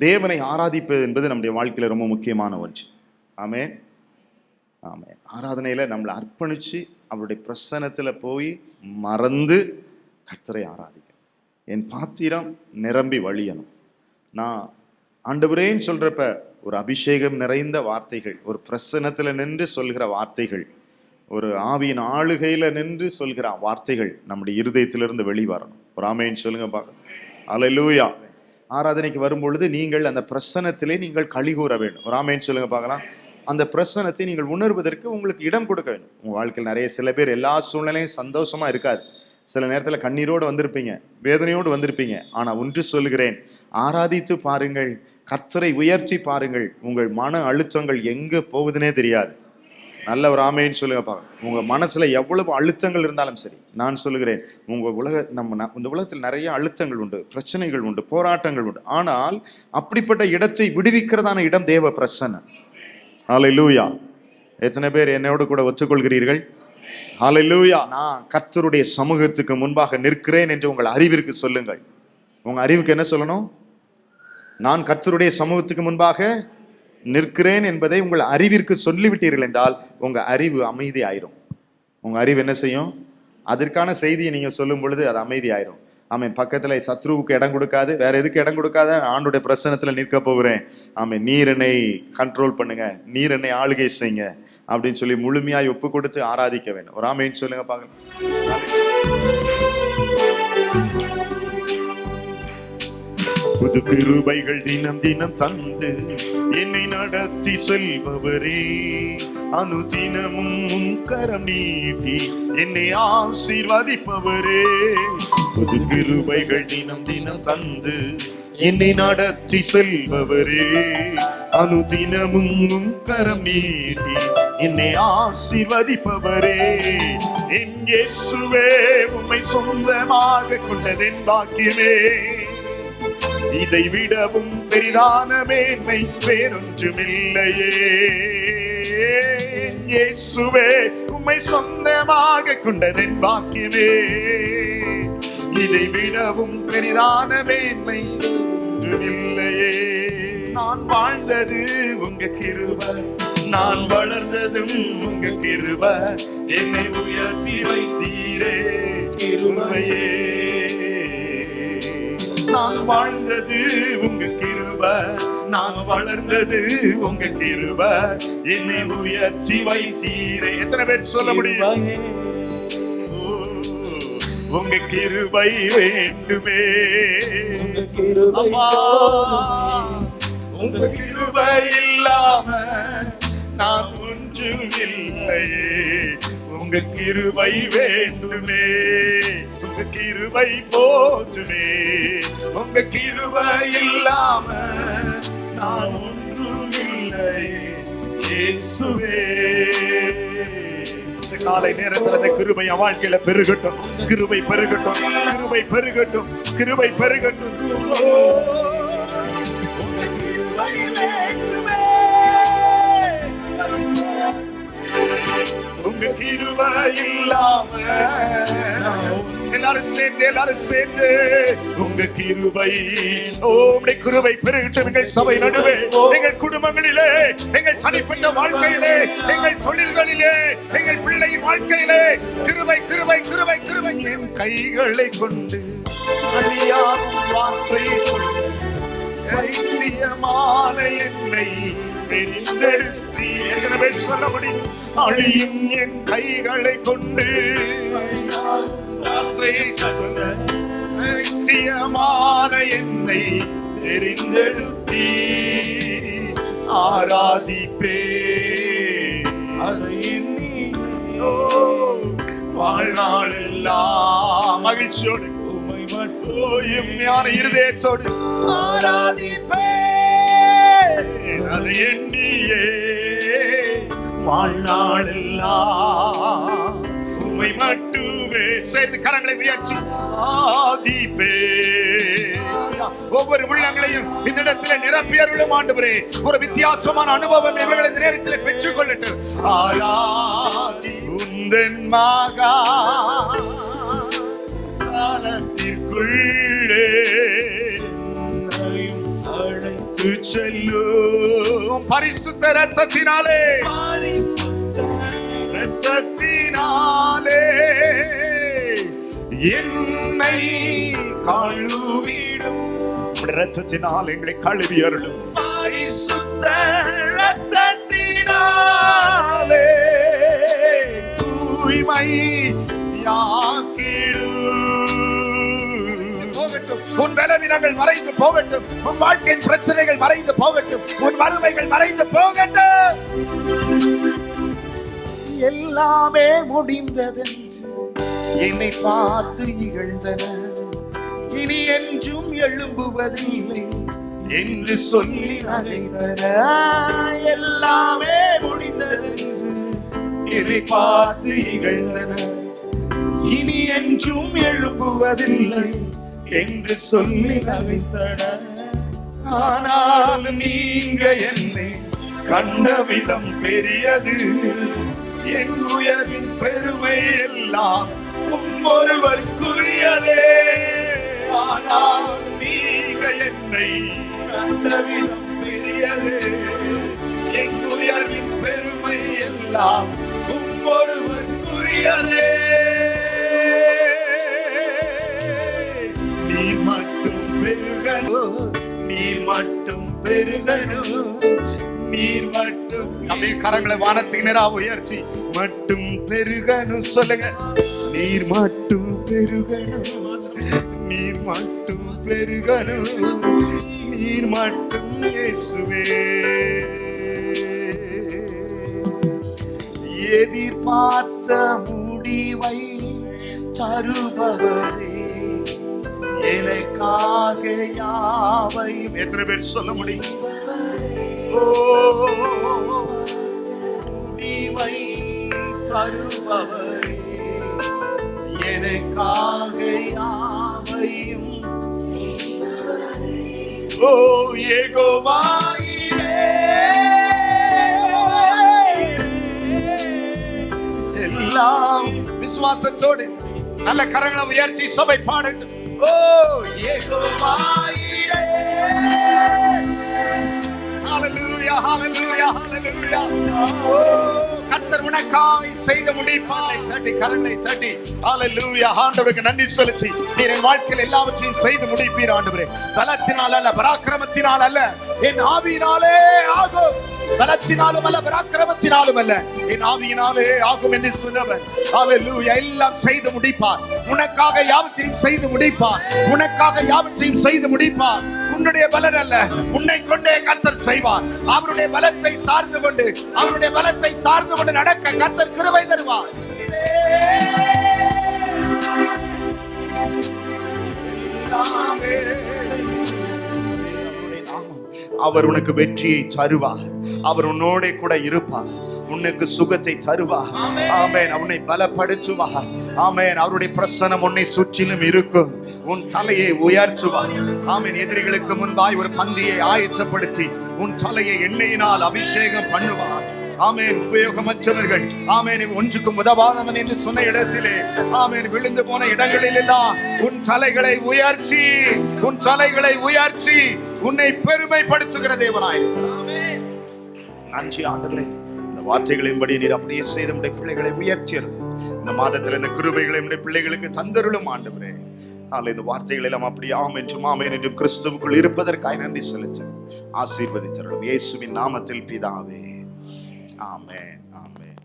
தேவனை ஆராதிப்பது என்பது நம்முடைய வாழ்க்கையில் ரொம்ப முக்கியமான ஒன்று. ஆமென், ஆமென். ஆராதனையில் நம்மளை அர்ப்பணித்து அவருடைய பிரசன்னத்தில் போய் மறந்து கர்த்தரை ஆராதிக்கணும். என் பாத்திரம் நிரம்பி வழியணும். நான் ஆண்டவரேன்னு சொல்கிறப்ப ஒரு அபிஷேகம் நிறைந்த வார்த்தைகள், ஒரு பிரசன்னத்தில் நின்று சொல்கிற வார்த்தைகள், ஒரு ஆவியின் ஆளுகையில் நின்று சொல்கிற வார்த்தைகள் நம்முடைய இருதயத்திலிருந்து வெளிவரணும். ஒரு ஆமென் சொல்லுங்க பார்க்கலாம். அல்லேலூயா. ஆராதனைக்கு வரும்பொழுது நீங்கள் அந்த பிரசன்னத்திலே நீங்கள் களி கூற வேண்டும். ஒரு ஆமென் சொல்லுங்க பார்க்கலாம். அந்த பிரசன்னத்தை நீங்கள் உணர்வதற்கு உங்களுக்கு இடம் கொடுக்க வேண்டும். உங்கள் வாழ்க்கையில் நிறைய சில பேர் எல்லா சூழ்நிலையும் சந்தோஷமா இருக்காது. சில நேரத்தில் கண்ணீரோடு வந்திருப்பீங்க, வேதனையோடு வந்திருப்பீங்க. ஆனால் ஒன்று சொல்கிறேன், ஆராதித்து பாருங்கள், கர்த்தரை உயர்த்தி பாருங்கள், உங்கள் மன அழுத்தங்கள் எங்கே போகுதுன்னே தெரியாது. நல்ல ஒரு ஆமைன்னு சொல்லுங்க பாருங்க. உங்கள் மனசில் எவ்வளவு அழுத்தங்கள் இருந்தாலும் சரி, நான் சொல்லுகிறேன், உங்கள் இந்த உலகத்தில் நிறைய அழுத்தங்கள் உண்டு, பிரச்சனைகள் உண்டு, போராட்டங்கள் உண்டு. ஆனால் அப்படிப்பட்ட இடத்தை விடுவிக்கிறதான இடம் தேவ பிரசன்னம். ஹல்லேலூயா. எத்தனை பேர் என்னோடு கூட ஒத்துக்கொள்கிறீர்கள்? ஹல்லேலூயா. நான் கர்த்தருடைய சமூகத்துக்கு முன்பாக நிற்கிறேன் என்று உங்கள் அறிவிற்கு சொல்லுங்கள். உங்கள் அறிவுக்கு என்ன சொல்லணும்? நான் கர்த்தருடைய சமூகத்துக்கு முன்பாக நிற்கிறேன் என்பதை உங்கள் அறிவிற்கு சொல்லிவிட்டீர்கள் என்றால் உங்கள் அறிவு அமைதி ஆயிரும். உங்கள் அறிவு என்ன செய்யும்? அதற்கான செய்தியை நீங்கள் சொல்லும் பொழுது அது அமைதி ஆயிரும். ஆமென். பக்கத்தில் சத்ருவுக்கு இடம் கொடுக்காது, வேற எதுக்கு இடம் கொடுக்காத, ஆண்டுடைய பிரசன்னத்தில் நிற்க போகிறேன். ஆமென். நீர் என்னை கண்ட்ரோல் பண்ணுங்க, நீர் என்னை ஆளுகை செய்யுங்க அப்படின்னு சொல்லி முழுமையாய் ஒப்பு கொடுத்து ஆராதிக்க வேண்டும். ஒரு ஆமென் சொல்லுங்க பார்க்கலாம். புது கிருபைகள் தினம் தினம் தந்து என்னை நடத்தி செல்பவரே, அனுதினமும் கரம் நீட்டி என்னை ஆசீர்வதிப்பவரே. புது கிருபைகள் தினம் தினம் தந்து என்னை நடத்தி செல்பவரே, அனுதினமும் கரம் நீட்டி என்னை ஆசீர்வதிப்பவரே. என் இயேசுவே, உம்மை சொந்தமாக கொண்டதென் பாக்கியமே, இதை விடவும் பெரிதான மேன்மை வேறொன்றுமில்லையே. இயேசுவே, உம்மை சொந்தமாக கொண்டதென் பாக்கியமே, இதை விடவும் பெரிதான மேன்மை ஒன்றுமில்லையே. நான் வாழ்ந்தது உங்க கிருபை, நான் வளர்ந்ததும் உங்க கிருபை, என்னை உயர்த்தி வைத்தீரே கிருபையே. நான் வாழ்ந்தது உங்க கிருபை, நான் வளர்ந்தது உங்க கிருபை, என்னை உயர்த்தி வைத்தீரே. எத்தனை பேர் சொல்ல முடியும்? உங்க கிருபை வேண்டுமே அம்மா, உங்க கிருபை இல்லாம நான் ஒன்றும் இல்லையே. உங்க கிருபை வேண்டுமே, உங்க கிருபை போதுமே, உங்க கிருபை இல்லாம நான் ஒன்றும் இல்லை இயேசுவே. இந்த காலை நேரத்தில் அந்த கிருபை என் வாழ்க்கையில பெருகட்டும், கிருபை பெருகட்டும், கிருபை பெருகட்டும், கிருபை பெருகட்டும். உங்க கிருபை வேண்டுமே, உங்க கிருபை இல்லாம எல்லாரும் சேர்ந்து உங்க கிருபை, உங்களுடைய கிருபை பெருகட்டும் எங்கள் சபை நடுவே, எங்கள் குடும்பங்களிலே, எங்கள் தனிப்பட்ட வாழ்க்கையிலே, எங்கள் தொழில்களிலே, எங்கள் பிள்ளையின் வாழ்க்கையிலே. கிருபை கிருபை கிருபை கிருபை. என் கைகளை கொண்டு அழியாத வார்த்தை சொல்லி வைத்தியமான என்னை தெரிந்தெடுத்தி. எத்தனை பேர் சொல்ல முடியும்? அழியும் என் கைகளை கொண்டு வைத்தியமான என்னை தெரிந்தெடுத்தி ஆராதிப்பே. வாழ்நாள் எல்லாம் மகிழ்ச்சியோடு இருதயத்தோடு ஆராதிப்பே. அது எண்ணியே வாழ்நாள் எல்லாம் உம்மை மட்டுமே. சேர்ந்து கரங்களை உயர்த்தி ஆராதிப்பே. ஒவ்வொரு உள்ளங்களையும் இந்த இடத்துல நிரப்பியருளும் ஆண்டவரே. ஒரு வித்தியாசமான அனுபவம் இவர்கள் இந்த நேரத்தில் பெற்றுக் கொள்ளட்டும். ஆராதி உந்தன் மகா ஸ்தானத்திற்குள்ளே அழைத்து செல்லும் பரிசுத்த இரத்தத்தினாலே, இரத்தத்தினாலே என்னை கழுவிடும். இரத்தத்தினால் எங்களை கழுவி அருளும் பரிசுத்த இரத்தத்தினாலே தூய்மை போகட்டும். உன் பலவீனங்கள் மறைந்து போகட்டும். உன் வாழ்க்கையின் பிரச்சனைகள் மறைந்து போகட்டும். உன் வறுமைகள் மறைந்து போகட்டும். எல்லாமே முடிந்ததென்று என்னை பார்த்து இகழ்ந்தன, இனி என்றும் எழும்புவதில்லை என்று சொல்லி நகைத்தன. எல்லாமே முடிந்ததென்று என்னை பார்த்து இகழ்ந்தன, இனி என்றும் எழும்புவதில்லை என்று சொல்லி நகைத்தன. ஆனாலும் நீங்க என்னை கண்ட விதம் பெரியது, என் உயர்வின் பெருமை எல்லாம் ஒருவருக்குரியதே. ஆனால் நீங்க என்னை கண்ட விதம் பெரியது, என் உயர்வின் பெருமை எல்லாம் ஒருவருக்குரியதே. நீர் மட்டும் பெருகணும், நீர் மட்டும் பெருகணும், நீர் மட்டும். அப்படியே கரங்களை வானத்துக்கு நேராக உயர்ச்சி மட்டும் பெருகணும் சொல்லுங்க. நீர் மட்டும் பெருகணும், நீர் மட்டும் பெருகணும், நீர் மட்டும் இயேசுவே. எதிர்பார்த்த முடிவை தருபவரே, எனக்காக யாவையும். எத்தனை பேர் சொல்ல முடியும்? முடிவை தருபவரே, எனக்காக யாவையும். ஓ யெகோவாயிரே, எல்லாம் விசுவாசத்தோடு நல்ல கரங்களை உயர்த்தி சபை பாடட்டும். ஓ யெகோவாயிரே, ஹalleluya hallelujah hallelujah. ஓ கர்த்தர் உனக்காய் செய்து முடிப்பார். சட்டி கரங்களை சட்டி ஹalleluya. ஆண்டவருக்கு நன்றி செலுத்தி நீர் என் வாழ்க்கையில் எல்லாவற்றையும் செய்து முடிப்பீர் ஆண்டவரே. பலத்தினால் அல்ல, பராக்கிரமத்தினால் அல்ல, என் ஆவியினாலே ஆகும். பலத்தினாலும் அல்ல, பராக்கிரமத்தினாலும் அல்ல, என் ஆவியினாலே ஆகும் என்று சொன்னவர் ஹalleluya. எல்லாம் செய்து முடிப்பார். உனக்காக யாவற்றையும் செய்து முடிப்பார். உனக்காக யாவற்றையும் செய்து முடிப்பார். உன்னுடைய பலன் அல்ல, உன்னை கொண்டே கர்த்தர் செய்வார். அவருடைய பலத்தை சார்ந்து கொண்டு, அவருடைய பலத்தை சார்ந்து கொண்டு நடக்க கர்த்தர் கிருபை தருவார். அவர் உனக்கு வெற்றியை தருவார். அவர் உன்னோட கூட இருப்பார். உனக்கு சுகத்தை தருவார். ஆமென். உன்னை பலப்படுத்துவார். ஆமென். அவருடைய பிரசன்னம் உன்னை சுற்றிலும் இருக்கும். உன் தலையை உயர்த்துவார். ஆமென். எதிரிகளுக்கு முன்பாய் ஒரு பந்தியை ஆயத்தப்படுத்தி உன் தலையை எண்ணெயினால் அபிஷேகம் பண்ணுவார். ஆமென். உபயோகமற்றவர்கள், ஆமென், ஒன்றுக்கும் உதவாதவன் என்று சொன்ன இடத்திலே, ஆமென், விழுந்து போன இடங்களில் எல்லாம் உன் தலைகளை உயர்த்தி, உன் தலைகளை உயர்த்தி உன்னை பெருமைப்படுத்துகிற தேவனாயிருக்கிறார். நன்றி ஆண்டவரே. இந்த வார்த்தைகளின்படி நீர் அப்படியே செய்து நம்முடைய பிள்ளைகளை உயர்த்தியருளும். இந்த மாதத்தில் இந்த கிருபைகளை நம்முடைய பிள்ளைகளுக்கு தந்தருளும் ஆண்டவரே. இந்த வார்த்தைகள் எல்லாம் அப்படி ஆமென்றும் ஆமென் என்றும் கிறிஸ்துவுக்குள் இருப்பதற்காக நன்றி செலுத்தும். ஆசீர்வதித்தருளும் இயேசுவின் நாமத்தில் பிதாவே. ஆமென். ஆமென்.